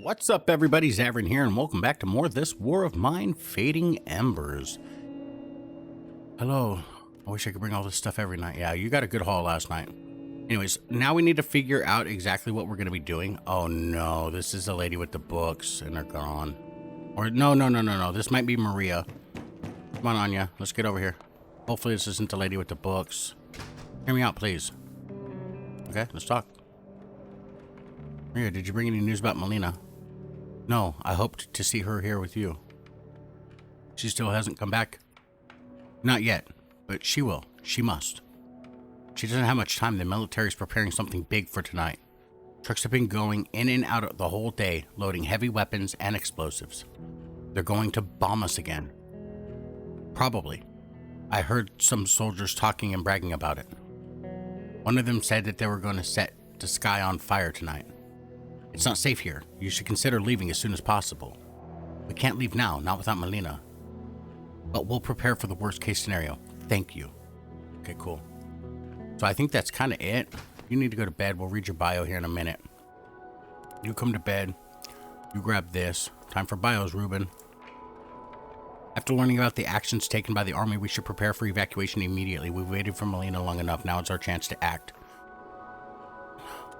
What's up, everybody? Xavrun here, and welcome back to more of this War of Mine, Fading Embers. Hello. I wish I could bring all this stuff every night. Yeah, you got a good haul last night. Anyways, now we need to figure out exactly what we're going to be doing. Oh, no. This is the lady with the books, and they're gone. Or, no. This might be Maria. Come on, Anya. Let's get over here. Hopefully this isn't the lady with the books. Hear me out, please. Okay, let's talk. Maria, did you bring any news about Melina? No, I hoped to see her here with you. She still hasn't come back? Not yet, but she will. She must. She doesn't have much time. The military's preparing something big for tonight. Trucks have been going in and out the whole day, loading heavy weapons and explosives. They're going to bomb us again. Probably. I heard some soldiers talking and bragging about it. One of them said that they were going to set the sky on fire tonight. It's not safe here. You should consider leaving as soon as possible. We can't leave now, not without Melina. But we'll prepare for the worst case scenario. Thank you. Okay, cool. So I think that's kind of it. You need to go to bed. We'll read your bio here in a minute. You come to bed. You grab this. Time for bios, Ruben. After learning about the actions taken by the army, we should prepare for evacuation immediately. We've waited for Melina long enough. Now it's our chance to act.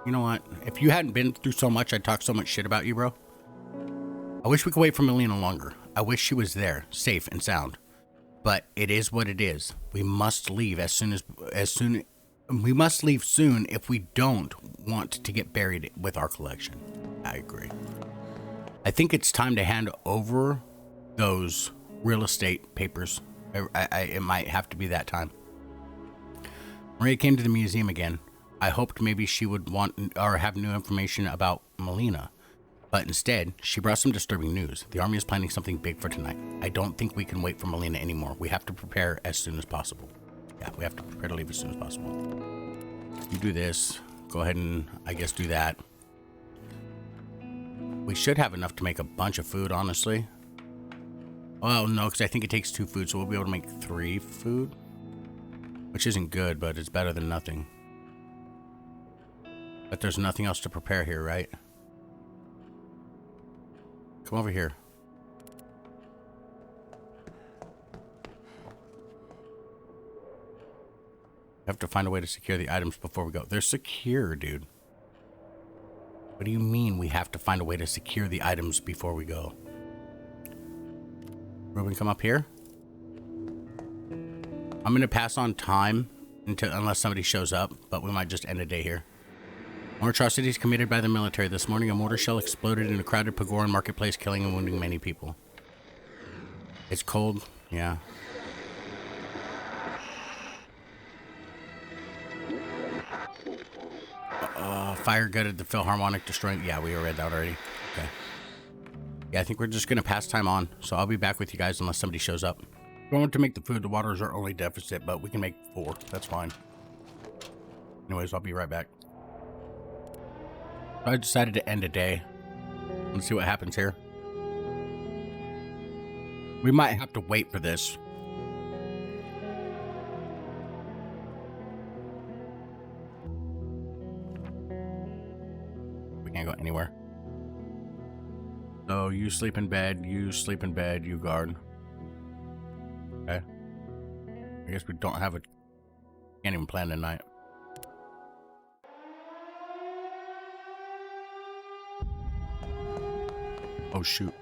You know what? If you hadn't been through so much, I'd talk so much shit about you, bro. I wish we could wait for Melina longer. I wish she was there, safe and sound. But it is what it is. We must leave we must leave soon if we don't want to get buried with our collection. I agree. I think it's time to hand over those real estate papers. It might have to be that time. Maria came to the museum again. I hoped maybe she would want or have new information about Melina, but instead, she brought some disturbing news. The army is planning something big for tonight. I don't think we can wait for Melina anymore. We have to prepare as soon as possible. Yeah, we have to prepare to leave as soon as possible. You do this. Go ahead and, I guess, do that. We should have enough to make a bunch of food, honestly. Well, no, because I think it takes 2 food, so we'll be able to make 3 food. Which isn't good, but it's better than nothing. But there's nothing else to prepare here, right? Come over here. We have to find a way to secure the items before we go. They're secure, dude. What do you mean we have to find a way to secure the items before we go? Ruben, come up here. I'm going to pass on time unless somebody shows up, but we might just end a day here. More atrocities committed by the military. This morning, a mortar shell exploded in a crowded Pagoran marketplace, killing and wounding many people. It's cold. Yeah. Fire gutted the Philharmonic, destroying... Yeah, we read that already. Okay. Yeah, I think we're just going to pass time on. So I'll be back with you guys unless somebody shows up. We want to make the food. The water is our only deficit, but we can make 4. That's fine. Anyways, I'll be right back. I decided to end a day. Let's see what happens here. We might have to wait for this. We can't go anywhere. So you sleep in bed, you sleep in bed, you guard. Okay. I guess we don't have a... Can't even plan tonight. Oh, shoot.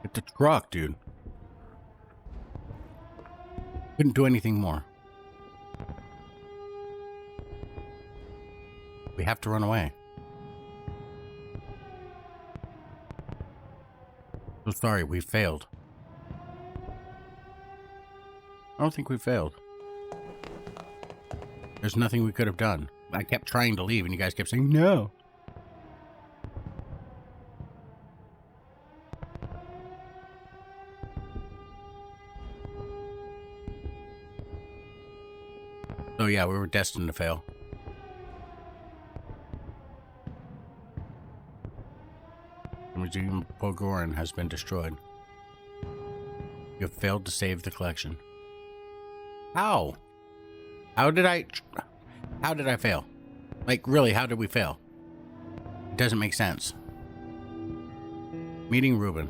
Get the truck, dude. Couldn't do anything more. We have to run away. So sorry, we failed. I don't think we failed. There's nothing we could have done. I kept trying to leave and you guys kept saying no. So yeah, we were destined to fail. The Museum Pagoran has been destroyed. You have failed to save the collection. How? How did I fail? Like, really, how did we fail? It doesn't make sense. Meeting Reuben.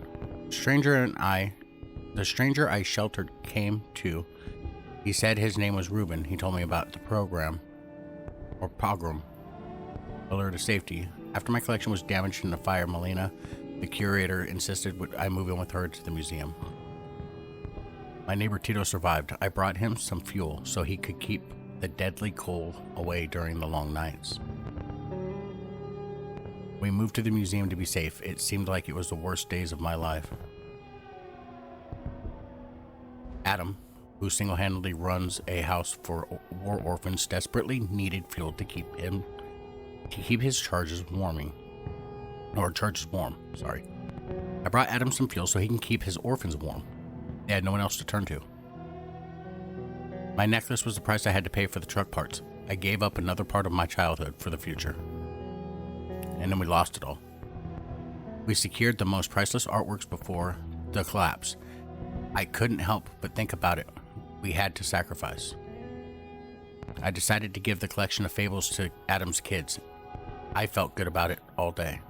The stranger I sheltered came to. He said his name was Reuben. He told me about the pogrom. Alert to safety. After my collection was damaged in the fire, Melina, the curator, insisted I move in with her to the museum. My neighbor Tito survived. I brought him some fuel so he could keep the deadly cold away during the long nights. We moved to the museum to be safe. It seemed like it was the worst days of my life. Adam, who single-handedly runs a house for war orphans, desperately needed fuel to keep his charges warm. Sorry. I brought Adam some fuel so he can keep his orphans warm. They had no one else to turn to. My necklace was the price I had to pay for the truck parts. I gave up another part of my childhood for the future. And then we lost it all. We secured the most priceless artworks before the collapse. I couldn't help but think about it. We had to sacrifice. I decided to give the collection of fables to Adam's kids. I felt good about it all day.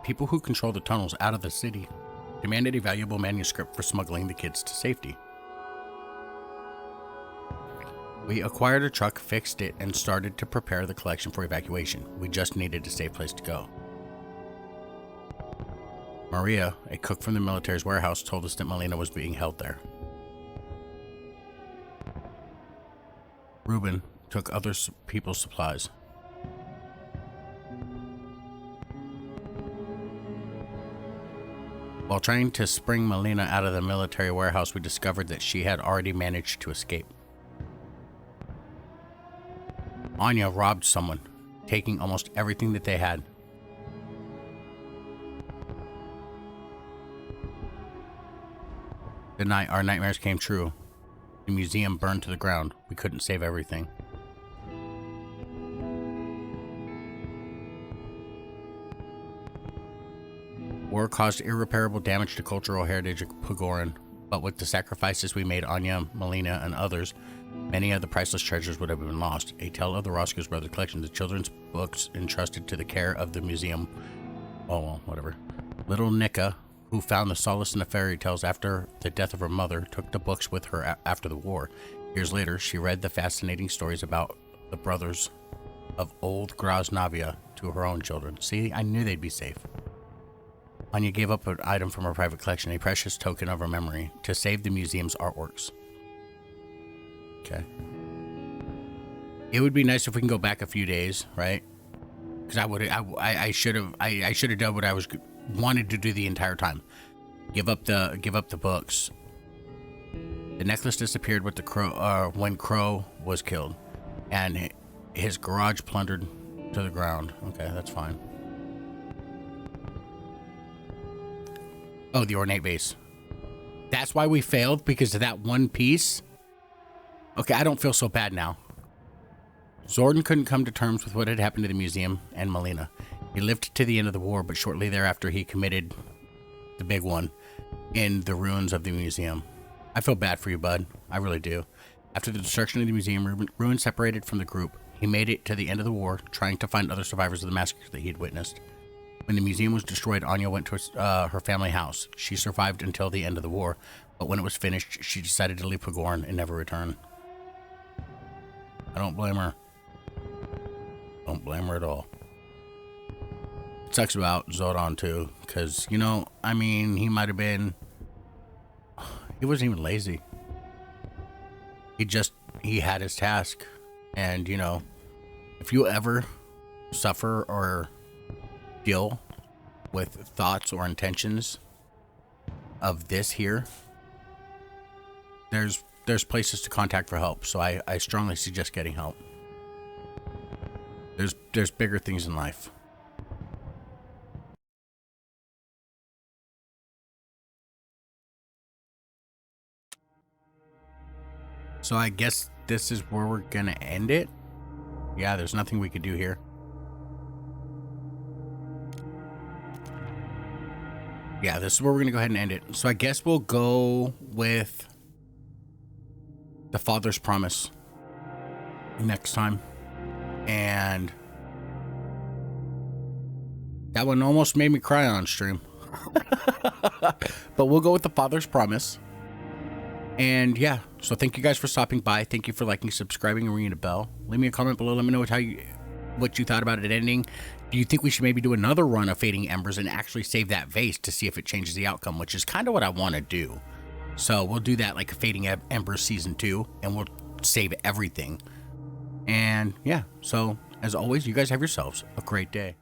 People who control the tunnels out of the city demanded a valuable manuscript for smuggling the kids to safety. We acquired a truck, fixed it, and started to prepare the collection for evacuation. We just needed a safe place to go. Maria, a cook from the military's warehouse, told us that Melina was being held there. Reuben took other people's supplies. While trying to spring Melina out of the military warehouse, we discovered that she had already managed to escape. Anya robbed someone, taking almost everything that they had. The night our nightmares came true. The museum burned to the ground. We couldn't save everything. War caused irreparable damage to cultural heritage of Pagoran, but with the sacrifices we made, Anya, Melina, and others, many of the priceless treasures would have been lost. A tale of the Roscoe's Brothers collection, the children's books entrusted to the care of the museum. Oh, well, whatever. Little Nika, who found the solace in the fairy tales after the death of her mother, took the books with her after the war. Years later, she read the fascinating stories about the brothers of old Graznavia to her own children. See, I knew they'd be safe. Anya gave up an item from her private collection, a precious token of her memory, to save the museum's artworks. Okay. It would be nice if we can go back a few days, right? Because I should have done what I wanted to do the entire time. Give up the books. The necklace disappeared with the crow when Crow was killed, and his garage plundered to the ground. Okay, that's fine. Oh, the ornate vase. That's why we failed, because of that one piece? Okay, I don't feel so bad now. Xavrun couldn't come to terms with what had happened to the museum and Melina. He lived to the end of the war, but shortly thereafter he committed the big one in the ruins of the museum. I feel bad for you, bud. I really do. After the destruction of the museum, Reuben separated from the group. He made it to the end of the war, trying to find other survivors of the massacre that he had witnessed. When the museum was destroyed, Anya went to her family house. She survived until the end of the war, but when it was finished, she decided to leave Pagoran and never return. I don't blame her. Don't blame her at all. It sucks about Xavrun too, because, you know, I mean, he might have been... He wasn't even lazy. He had his task. And, you know, if you ever suffer or deal with thoughts or intentions of this here, there's places to contact for help. So I strongly suggest getting help. There's bigger things in life. So I guess this is where we're gonna end it. Yeah, there's nothing we could do here. Yeah, this is where we're gonna go ahead and end it. So I guess we'll go with the Father's Promise next time. And that one almost made me cry on stream. But we'll go with the Father's Promise. And yeah, so thank you guys for stopping by. Thank you for liking, subscribing, and ringing the bell. Leave me a comment below. Let me know what you thought about it ending. Do you think we should maybe do another run of Fading Embers and actually save that vase to see if it changes the outcome, which is kind of what I want to do. So we'll do that, like a Fading Embers Season 2, and we'll save everything. And yeah, so as always, you guys have yourselves a great day.